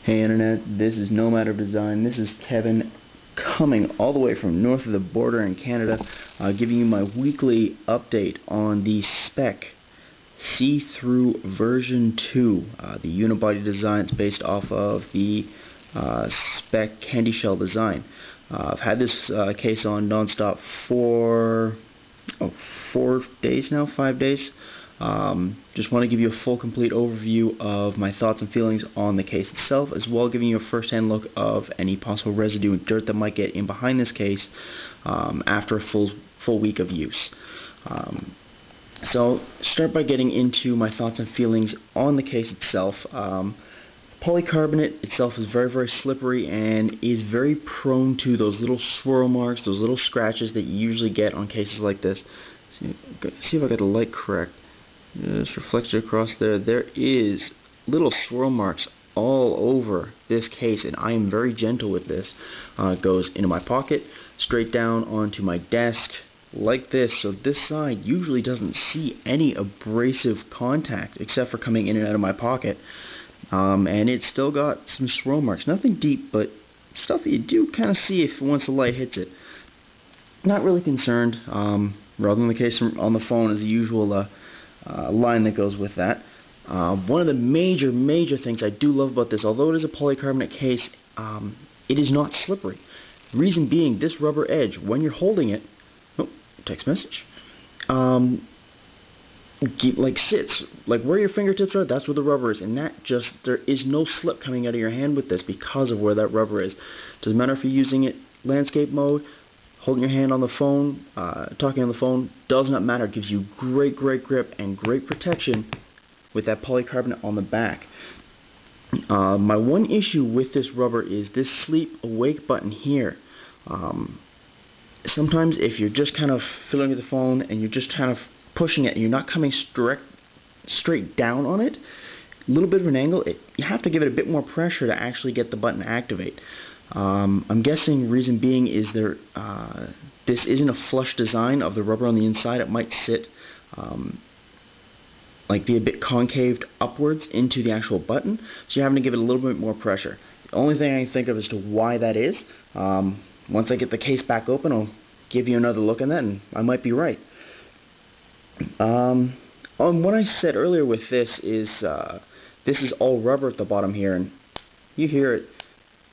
Hey Internet, this is Nomad of Design. This is Kevin coming all the way from north of the border in Canada, giving you my weekly update on the Speck SeeThru V2, the unibody design. It's based off of the Speck candy shell design. I've had this case on non-stop for 4 days now, 5 days. Just want to give you a full, complete overview of my thoughts and feelings on the case itself, as well as giving you a first-hand look of any possible residue and dirt that might get in behind this case after a full week of use. So start by getting into my thoughts and feelings on the case itself. Polycarbonate itself is very, very slippery and is very prone to those little swirl marks, those little scratches that you usually get on cases like this. See if I got the light correct. It's reflected across there. There is little swirl marks all over this case, and I am very gentle with this. It goes into my pocket, straight down onto my desk, like this. So this side usually doesn't see any abrasive contact, except for coming in and out of my pocket. And it's still got some swirl marks. Nothing deep, but stuff that you do kind of see if once the light hits it. Not really concerned. Rather than the case on the phone is the usual line that goes with that. One of the major things I do love about this, although it is a polycarbonate case, it is not slippery. Reason being, this rubber edge, when you're holding it, text message, sits like where your fingertips are. That's where the rubber is, and there is no slip coming out of your hand with this because of where that rubber is. Doesn't matter if you're using it landscape mode, holding your hand on the phone, talking on the phone, does not matter. It gives you great grip and great protection with that polycarbonate on the back. My one issue with this rubber is this sleep awake button here. Sometimes if you're just kind of fiddling with the phone and you're just kind of pushing it and you're not coming straight down on it, a little bit of an angle, you have to give it a bit more pressure to actually get the button to activate. I'm guessing reason being is this isn't a flush design of the rubber on the inside. It might sit be a bit concaved upwards into the actual button, so you're having to give it a little bit more pressure. The only thing I can think of as to why that is, once I get the case back open, I'll give you another look at that, and I might be right. On what I said earlier with this is all rubber at the bottom here, and you hear it.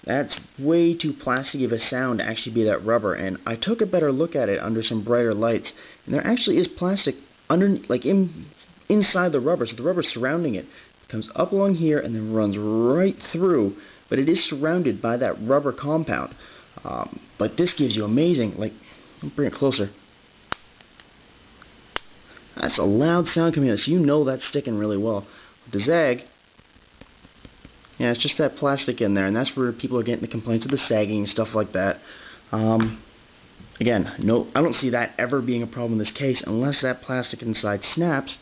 That's way too plasticky of a sound to actually be that rubber, and I took a better look at it under some brighter lights, and there actually is plastic inside the rubber, so the rubber surrounding it comes up along here and then runs right through, but it is surrounded by that rubber compound. But this gives you amazing, I'll bring it closer. That's a loud sound coming out, so you know that's sticking really well. With the zag, yeah, it's just that plastic in there, and that's where people are getting the complaints of the sagging and stuff like that. Again, no, I don't see that ever being a problem in this case unless that plastic inside snaps,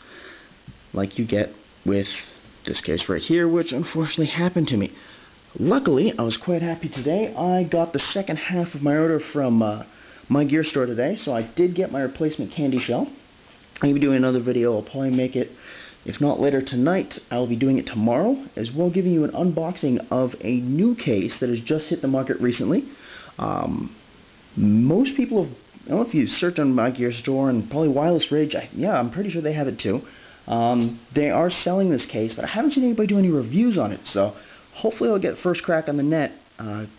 like you get with this case right here, which unfortunately happened to me. Luckily, I was quite happy today. I got the second half of my order from my gear store today, so I did get my replacement candy shell. I'm going to be doing another video. I'll probably make it, if not later tonight, I'll be doing it tomorrow, as well giving you an unboxing of a new case that has just hit the market recently. Most people have, I don't know if you search on my gear store and probably Wireless Ridge, I'm pretty sure they have it too. They are selling this case, but I haven't seen anybody do any reviews on it, so hopefully I'll get first crack on the net,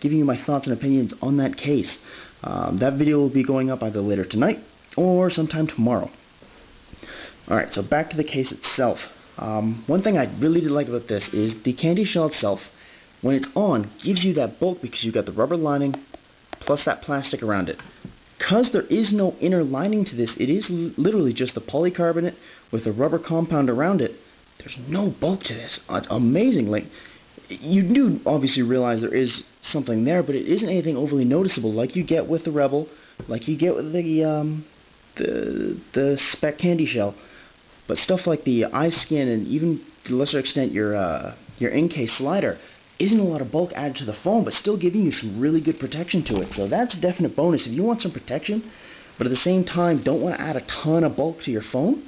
giving you my thoughts and opinions on that case. That video will be going up either later tonight or sometime tomorrow. Alright, so back to the case itself. One thing I really did like about this is the candy shell itself, when it's on, gives you that bulk because you've got the rubber lining plus that plastic around it. Because there is no inner lining to this, it is literally just the polycarbonate with the rubber compound around it. There's no bulk to this. It's amazing. You do obviously realize there is something there, but it isn't anything overly noticeable like you get with the Rebel, like you get with the Speck candy shell. But stuff like the iSkin and even to a lesser extent your in-case slider isn't a lot of bulk added to the phone, but still giving you some really good protection to it. So that's a definite bonus. If you want some protection, but at the same time don't want to add a ton of bulk to your phone,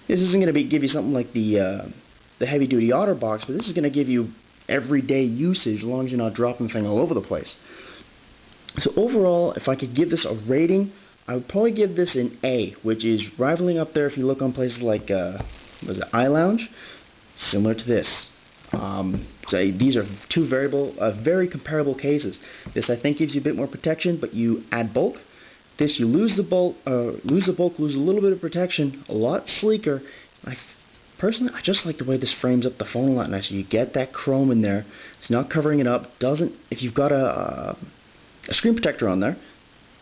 this isn't going to give you something like the heavy-duty OtterBox, but this is going to give you everyday usage, as long as you're not dropping the thing all over the place. So overall, if I could give this a rating, I would probably give this an A, which is rivaling up there if you look on places like iLounge, similar to this. So these are two very comparable cases. This, I think, gives you a bit more protection, but you add bulk. This, you lose the bulk, lose a little bit of protection, a lot sleeker. Personally, I just like the way this frames up the phone a lot nicer. You get that chrome in there. It's not covering it up. If you've got a screen protector on there,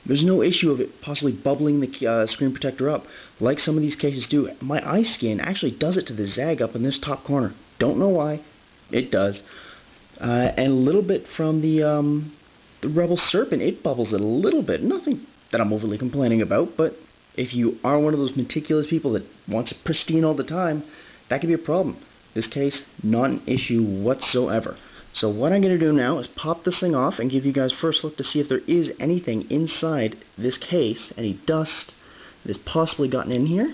there's no issue of it possibly bubbling the screen protector up, like some of these cases do. My iSkin actually does it to the zag up in this top corner. Don't know why. It does. And a little bit from the Rebel Serpent, it bubbles it a little bit. Nothing that I'm overly complaining about, but if you are one of those meticulous people that wants it pristine all the time, that could be a problem. This case, not an issue whatsoever. So what I'm going to do now is pop this thing off and give you guys first look to see if there is anything inside this case, any dust that has possibly gotten in here.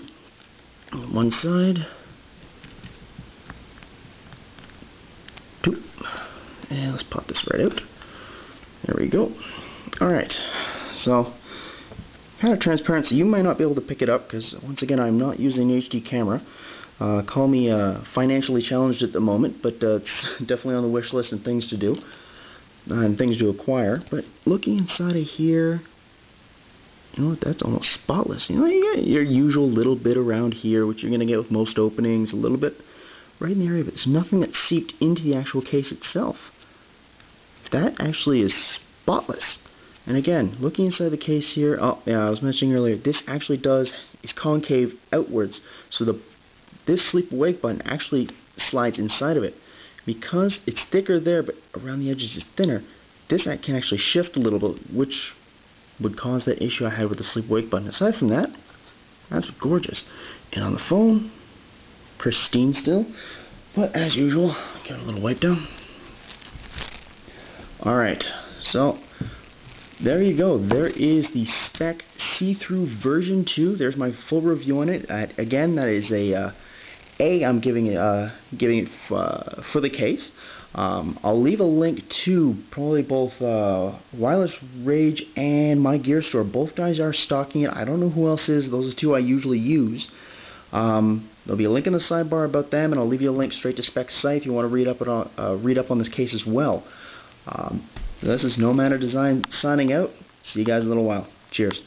On one side. Two. And let's pop this right out. There we go. Alright, so kind of transparent, so you might not be able to pick it up because, once again, I'm not using an HD camera. Call me financially challenged at the moment, but it's definitely on the wish list and things to do and things to acquire. But looking inside of here, you know what, that's almost spotless. You know, you got your usual little bit around here, which you're going to get with most openings, a little bit right in the area, but there's nothing that seeped into the actual case itself. That actually is spotless. And again, looking inside the case here, oh yeah, I was mentioning earlier, this actually is concave outwards, so this sleep awake button actually slides inside of it. Because it's thicker there, but around the edges it's thinner, this can actually shift a little bit, which would cause that issue I had with the sleep awake button. Aside from that, that's gorgeous. And on the phone, pristine still, but as usual, get a little wipe down. Alright, so there you go. There is the Speck SeeThru version 2. There's my full review on it. Again, that is a I'm giving it for the case. I'll leave a link to probably both Wireless Rage and My Gear Store. Both guys are stocking it. I don't know who else is. Those are two I usually use. There'll be a link in the sidebar about them, and I'll leave you a link straight to Speck's site if you want to read up on this case as well. This is No Manner Design signing out. See you guys in a little while. Cheers.